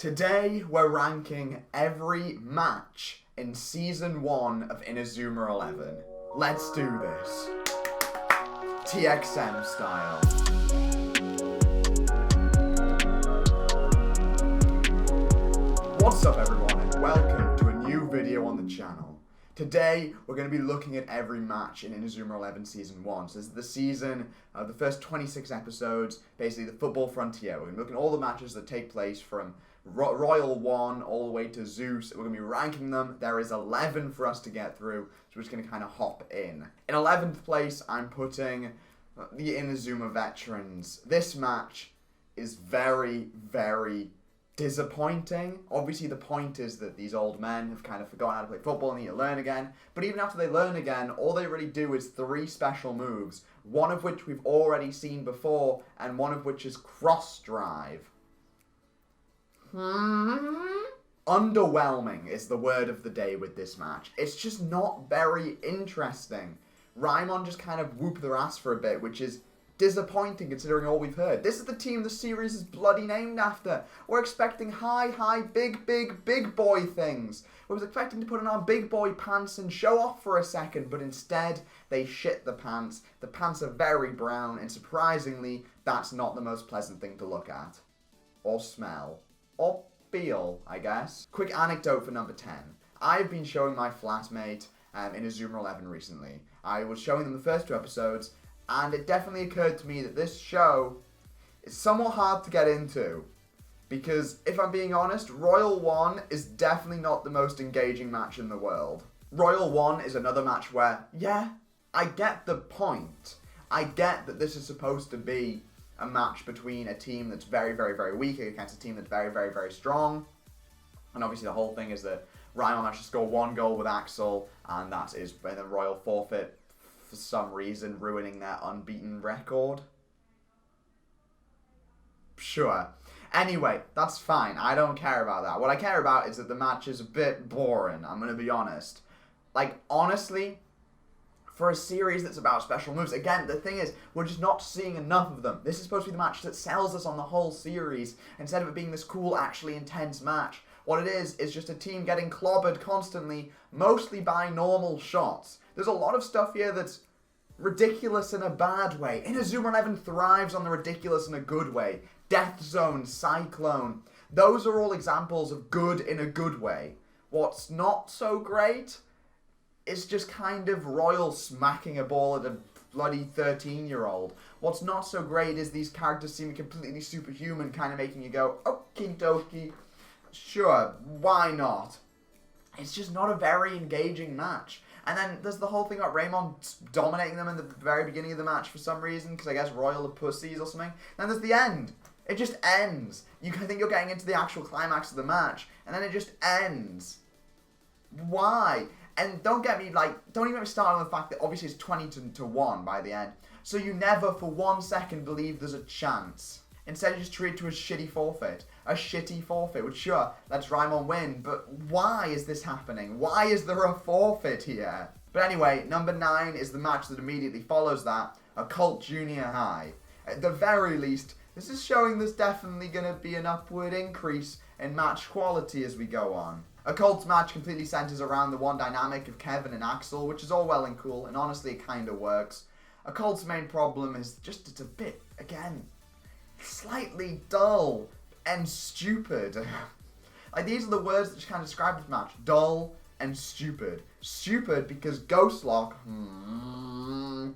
Today we're ranking every match in Season 1 of Inazuma 11. Let's do this. TXM style. What's up everyone and welcome to a new video on the channel. Today we're going to be looking at every match in Inazuma 11 Season 1. So this is the season of the first 26 episodes, basically the football frontier. We're going to be looking at all the matches that take place from Royal 1 all the way to Zeus. We're going to be ranking them. There is 11 for us to get through, so we're just going to kind of hop in. In 11th place, I'm putting the Inazuma Veterans. This match is very, very disappointing. Obviously, the point is that these old men have kind of forgotten how to play football and need to learn again. But even after they learn again, all they really do is 3 special moves, one of which we've already seen before, and one of which is cross drive. Underwhelming is the word of the day with this match. It's just not very interesting. Raimon just kind of whooped their ass for a bit, which is disappointing considering all we've heard. This is the team the series is bloody named after. We're expecting high, big boy things. We was expecting to put on our big boy pants and show off for a second, but instead they shit the pants. The pants are very brown, and surprisingly, that's not the most pleasant thing to look at. Or smell. Or feel, I guess. Quick anecdote for number 10. I've been showing my flatmate Inazuma 11 recently. I was showing them the first 2 episodes, and it definitely occurred to me that this show is somewhat hard to get into. Because, if I'm being honest, Royal 1 is definitely not the most engaging match in the world. Royal 1 is another match where, yeah, I get the point. I get that this is supposed to be a match between a team that's very, very weak against a team that's very, very strong. And obviously the whole thing is that Raimon managed to score 1 goal with Axel, and that is when the Royal forfeit for some reason, ruining their unbeaten record. Sure. Anyway, that's fine. I don't care about that. What I care about is that the match is a bit boring, I'm going to be honest. Like, honestly, for a series that's about special moves, again, the thing is, we're just not seeing enough of them. This is supposed to be the match that sells us on the whole series, instead of it being this cool, actually intense match. What it is just a team getting clobbered constantly, mostly by normal shots. There's a lot of stuff here that's ridiculous in a bad way. Inazuma 11 thrives on the ridiculous in a good way. Death Zone, Cyclone, those are all examples of good in a good way. What's not so great is just kind of Royal smacking a ball at a bloody 13-year-old. What's not so great is these characters seeming completely superhuman, kind of making you go, okie dokie, sure, why not? It's just not a very engaging match. And then there's the whole thing about Raimon dominating them in the very beginning of the match for some reason, because I guess Royal are pussies or something. Then there's the end. It just ends. You think you're getting into the actual climax of the match, and then it just ends. Why? And don't even get me started on the fact that obviously it's 20-1 by the end. So you never for 1 second believe there's a chance. Instead you just treat it to a shitty forfeit. A shitty forfeit, which sure, lets Raimon win, but why is this happening? Why is there a forfeit here? But anyway, number 9 is the match that immediately follows that, Occult Junior High. At the very least, this is showing there's definitely going to be an upward increase in match quality as we go on. Occult's match completely centers around the one dynamic of Kevin and Axel, which is all well and cool, and honestly it kind of works. Occult's main problem is just it's a bit, again, slightly dull and stupid. Like, these are the words that just kind of describe this match. Dull and stupid. Stupid because Ghost Lock.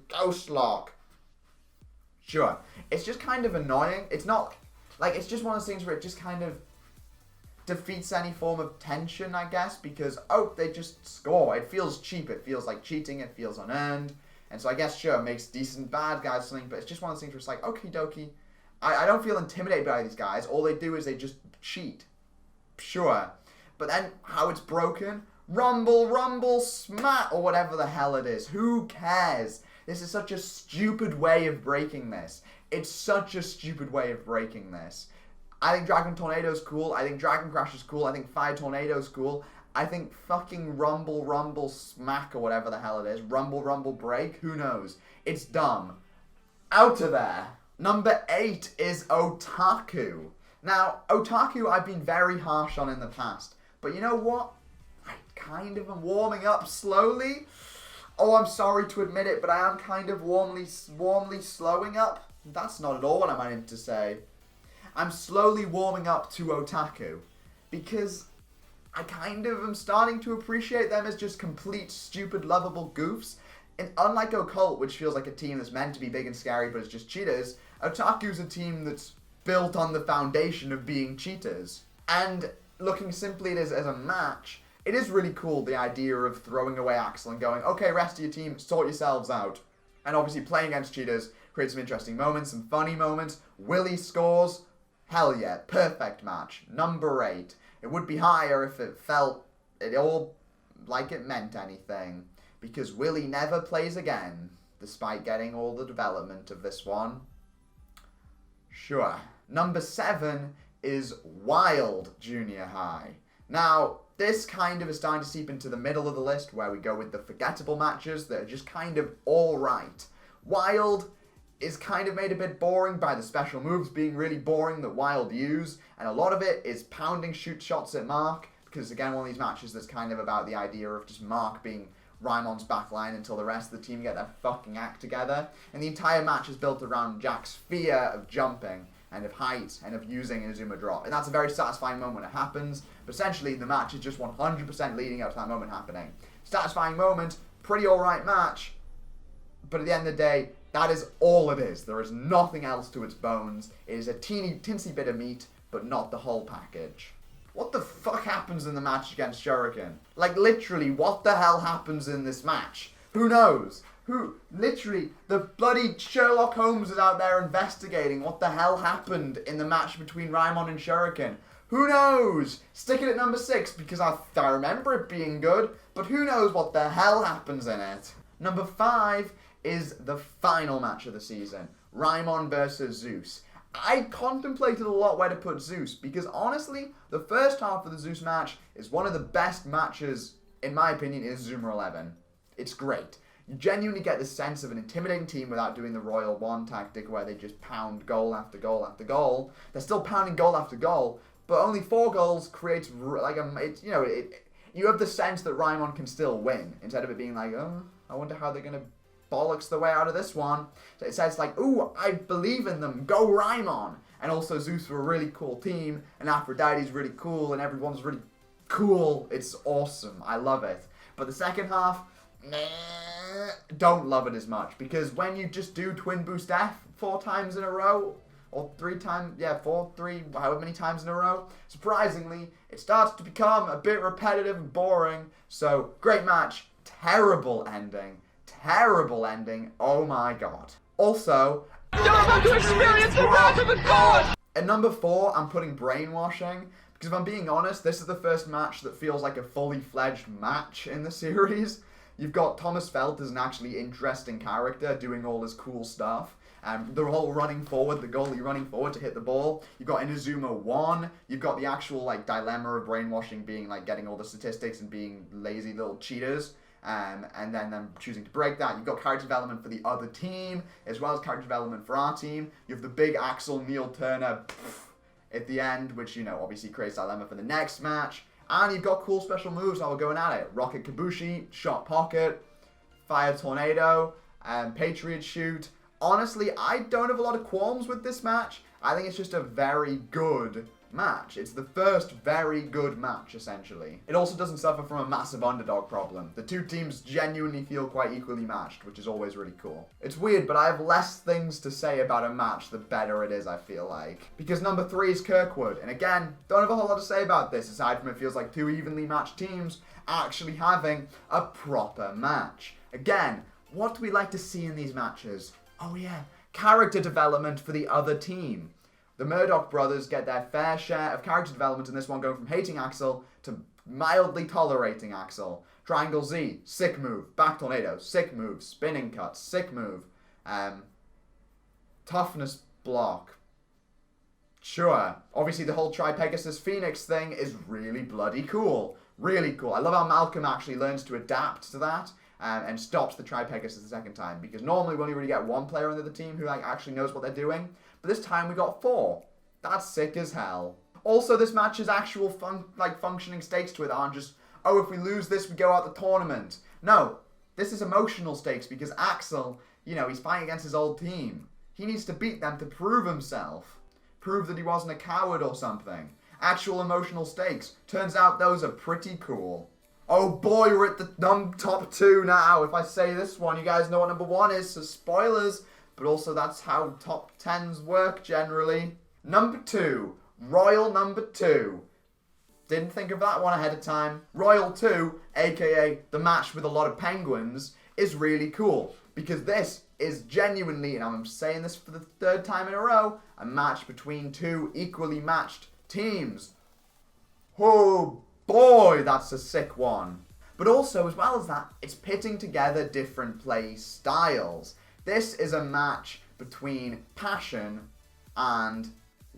Ghost Lock. Sure. It's just kind of annoying. It's not, like, it's just one of those things where it just kind of defeats any form of tension, I guess, because, oh, they just score. It feels cheap. It feels like cheating. It feels unearned. And so I guess, sure, it makes decent bad guys or something, but it's just one of those things where it's like, okie dokie. I don't feel intimidated by these guys. All they do is they just cheat. Sure. But then, how it's broken? Rumble, smack, or whatever the hell it is. Who cares? This is such a stupid way of breaking this. It's such a stupid way of breaking this. I think Dragon Tornado is cool. I think Dragon Crash is cool. I think Fire Tornado is cool. I think fucking Rumble, smack, or whatever the hell it is. Rumble, break? Who knows? It's dumb. Out of there. Number 8 is Otaku. Now, Otaku I've been very harsh on in the past, but you know what? I kind of am warming up slowly. Oh, I'm sorry to admit it, but I am kind of warmly slowing up. That's not at all what I meant to say. I'm slowly warming up to Otaku, because I kind of am starting to appreciate them as just complete, stupid, lovable goofs. And unlike Occult, which feels like a team that's meant to be big and scary, but it's just cheaters, Otaku's a team that's built on the foundation of being cheaters. And looking simply at it as a match, it is really cool, the idea of throwing away Axel and going, okay, rest of your team, sort yourselves out. And obviously playing against cheaters creates some interesting moments, some funny moments. Willie scores. Hell yeah, perfect match. Number 8. It would be higher if it felt it all like it meant anything. Because Willie never plays again, despite getting all the development of this one. Sure. Number 7 is Wild Junior High. Now, this kind of is starting to seep into the middle of the list, where we go with the forgettable matches that are just kind of alright. Wild is kind of made a bit boring by the special moves being really boring that Wild use, and a lot of it is pounding shoot shots at Mark, because again, one of these matches that's kind of about the idea of just Mark being Raimon's backline until the rest of the team get their fucking act together, and the entire match is built around Jack's fear of jumping, and of height, and of using Inazuma drop. And that's a very satisfying moment when it happens, but essentially the match is just 100% leading up to that moment happening. Satisfying moment, pretty alright match, but at the end of the day, that is all it is. There is nothing else to its bones. It is a teensy bit of meat, but not the whole package. What the fuck happens in the match against Shuriken? Like, literally, what the hell happens in this match? Who knows? Literally, the bloody Sherlock Holmes is out there investigating what the hell happened in the match between Raimon and Shuriken. Who knows? Stick it at number 6, because I remember it being good, but who knows what the hell happens in it? Number 5 is the final match of the season. Raimon versus Zeus. I contemplated a lot where to put Zeus, because honestly, the first half of the Zeus match is one of the best matches, in my opinion, in Inazuma 11. It's great. You genuinely get the sense of an intimidating team without doing the Royal One tactic where they just pound goal after goal after goal. They're still pounding goal after goal, but only 4 goals creates like you have the sense that Raimon can still win, instead of it being like, oh, I wonder how they're going to bollocks the way out of this one. So it says like, ooh, I believe in them, go Raimon. And also Zeus were a really cool team, and Aphrodite's really cool, and everyone's really cool. It's awesome. I love it. But the second half, don't love it as much, because when you just do Twin Boost F 4 times in a row, or 3 times, however many times in a row, surprisingly, it starts to become a bit repetitive and boring. So, great match, terrible ending, oh my god. Also, you're about to experience the wrath of the gods! At number 4, I'm putting Brainwashing, because if I'm being honest, this is the first match that feels like a fully fledged match in the series. You've got Thomas Felt as an actually interesting character doing all this cool stuff. The whole running forward, the goalie running forward to hit the ball. You've got Inazuma 1. You've got the actual like dilemma of Brainwashing being like getting all the statistics and being lazy little cheaters. And then them choosing to break that. You've got character development for the other team, as well as character development for our team. You have the big Axel Neil Turner at the end, which, you know, obviously creates dilemma for the next match. And you've got cool special moves while we're going at it. Rocket Kabushi, Shot Pocket, Fire Tornado, Patriot Shoot. Honestly, I don't have a lot of qualms with this match. I think it's just a very good match. It's the first very good match, essentially. It also doesn't suffer from a massive underdog problem. The two teams genuinely feel quite equally matched, which is always really cool. It's weird, but I have less things to say about a match the better it is, I feel like. Because number 3 is Kirkwood, and again, don't have a whole lot to say about this, aside from it feels like 2 evenly matched teams actually having a proper match. Again, what do we like to see in these matches? Oh yeah, character development for the other team. The Murdoch brothers get their fair share of character development in this one, going from hating Axel to mildly tolerating Axel. Triangle Z, sick move. Back tornado, sick move. Spinning cut, sick move. Toughness block. Sure. Obviously the whole Tri-Pegasus Phoenix thing is really bloody cool. Really cool. I love how Malcolm actually learns to adapt to that. And stops the Tri-Pegasus the second time. Because normally we only really get one player on the team who like actually knows what they're doing. But this time we got 4. That's sick as hell. Also, this match is actual functioning stakes to it that aren't just, oh, if we lose this, we go out the tournament. No, this is emotional stakes because Axel, he's fighting against his old team. He needs to beat them to prove himself. Prove that he wasn't a coward or something. Actual emotional stakes. Turns out those are pretty cool. Oh boy, we're at the top 2 now. If I say this one, you guys know what number 1 is, so spoilers. But also that's how top 10s work generally. Number 2. Royal number 2. Didn't think of that one ahead of time. Royal 2, aka the match with a lot of penguins, is really cool. Because this is genuinely, and I'm saying this for the 3rd time in a row, a match between 2 equally matched teams. Oh boy, that's a sick one. But also, as well as that, it's pitting together different play styles. This is a match between passion and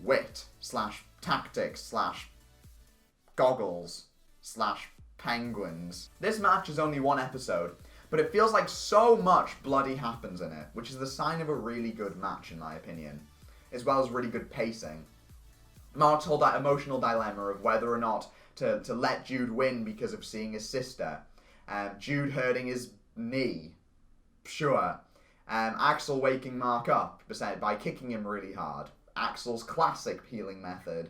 wit / tactics / goggles / penguins. This match is only 1 episode, but it feels like so much bloody happens in it, which is the sign of a really good match in my opinion, as well as really good pacing. Mark's hold that emotional dilemma of whether or not to let Jude win because of seeing his sister. Jude hurting his knee. Sure. Axel waking Mark up by kicking him really hard. Axel's classic healing method.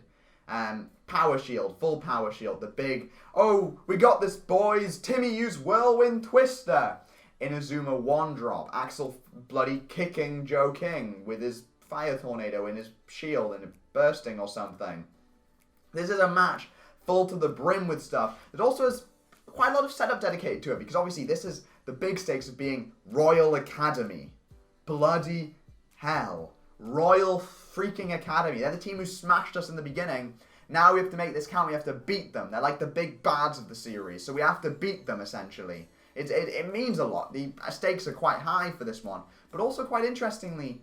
Power shield, full power shield. The big, oh, we got this boys. Timmy used whirlwind twister. Inazuma 1 drop. Axel bloody kicking Joe King with his fire tornado in his shield and it bursting or something. This is a match full to the brim with stuff that also has quite a lot of setup dedicated to it because obviously this is the big stakes of being Royal Academy. Bloody hell. Royal freaking Academy. They're the team who smashed us in the beginning. Now we have to make this count. We have to beat them. They're like the big bads of the series. So we have to beat them essentially. It means a lot. The stakes are quite high for this one. But also quite interestingly,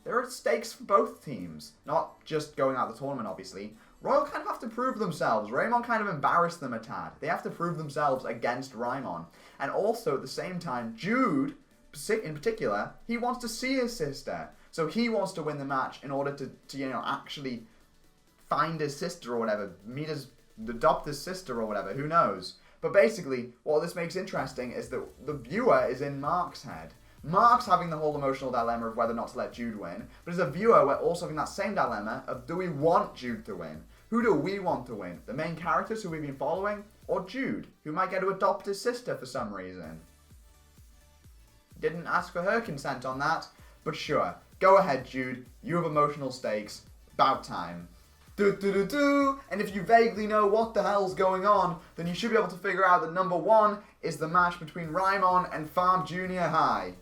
there are stakes for both teams. Not just going out the tournament obviously. Royal kind of have to prove themselves. Raymond kind of embarrassed them a tad. They have to prove themselves against Raimon. And also at the same time, Jude, in particular, he wants to see his sister. So he wants to win the match in order to actually find his sister or whatever. Adopt his sister or whatever. Who knows? But basically, what this makes interesting is that the viewer is in Mark's head. Mark's having the whole emotional dilemma of whether or not to let Jude win, but as a viewer, we're also having that same dilemma of do we want Jude to win? Who do we want to win? The main characters who we've been following, or Jude, who might get to adopt his sister for some reason? Didn't ask for her consent on that, but sure. Go ahead, Jude. You have emotional stakes. About time. And if you vaguely know what the hell's going on, then you should be able to figure out that number 1 is the match between Raimon and Farm Junior High.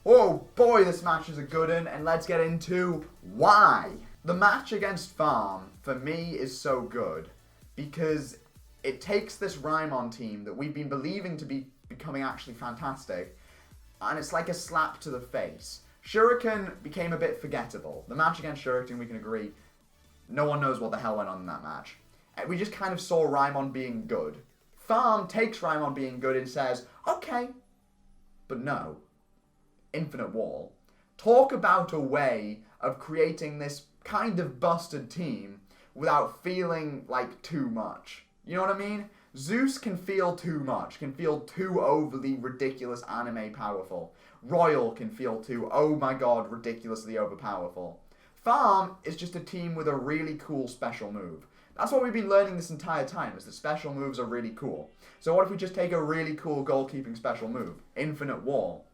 Oh boy, this match is a good one, and let's get into why. The match against Farm, for me, is so good, because it takes this Raimon team that we've been believing to be becoming actually fantastic, and it's like a slap to the face. Shuriken became a bit forgettable. The match against Shuriken, we can agree, no one knows what the hell went on in that match. We just kind of saw Raimon being good. Farm takes Raimon being good and says, okay, but no. Infinite Wall. Talk about a way of creating this kind of busted team without feeling like too much. You know what I mean? Zeus can feel too much, can feel too overly ridiculous anime powerful. Royal can feel too, oh my god, ridiculously overpowerful. Farm is just a team with a really cool special move. That's what we've been learning this entire time, is that special moves are really cool. So what if we just take a really cool goalkeeping special move? Infinite Wall.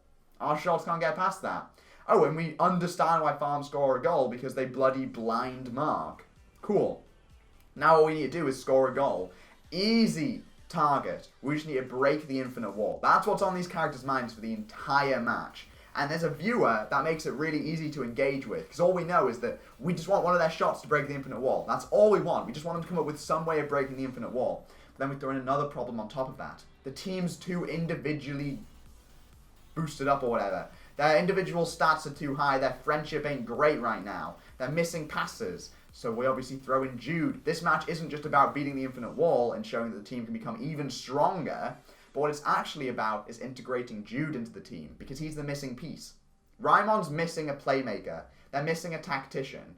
Our shots can't get past that. Oh, and we understand why Farm score a goal because they bloody blind Mark. Cool. Now all we need to do is score a goal. Easy target. We just need to break the Infinite Wall. That's what's on these characters' minds for the entire match. And as a viewer, that makes it really easy to engage with. Because all we know is that we just want one of their shots to break the Infinite Wall. That's all we want. We just want them to come up with some way of breaking the Infinite Wall. But then we throw in another problem on top of that. The team's too individually boosted up or whatever. Their individual stats are too high. Their friendship ain't great right now. They're missing passes. So we obviously throw in Jude. This match isn't just about beating the Infinite Wall and showing that the team can become even stronger. But what it's actually about is integrating Jude into the team, because he's the missing piece. Raimon's missing a playmaker. They're missing a tactician.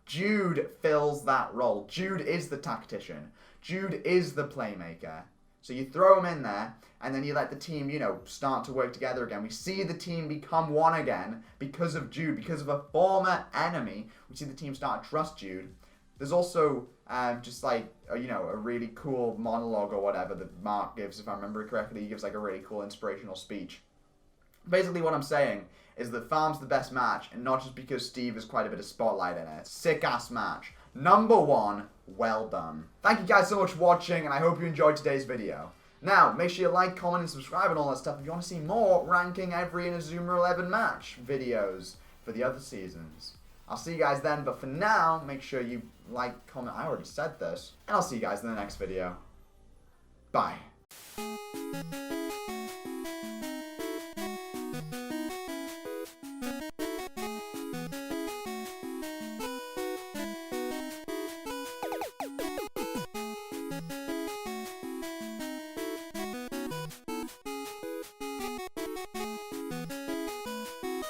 Jude fills that role. Jude is the tactician. Jude is the playmaker. So you throw him in there, and then you let the team, start to work together again. We see the team become one again because of Jude, because of a former enemy. We see the team start to trust Jude. There's also just like, a really cool monologue or whatever that Mark gives, if I remember correctly. He gives like a really cool inspirational speech. Basically what I'm saying is that Farm's the best match, and not just because Steve has quite a bit of spotlight in it. Sick-ass match. Number 1, well done. Thank you guys so much for watching, and I hope you enjoyed today's video. Now, make sure you like, comment, and subscribe and all that stuff if you want to see more ranking every Inazuma 11 match videos for the other seasons. I'll see you guys then, but for now, make sure you like, comment, I already said this, and I'll see you guys in the next video. Bye.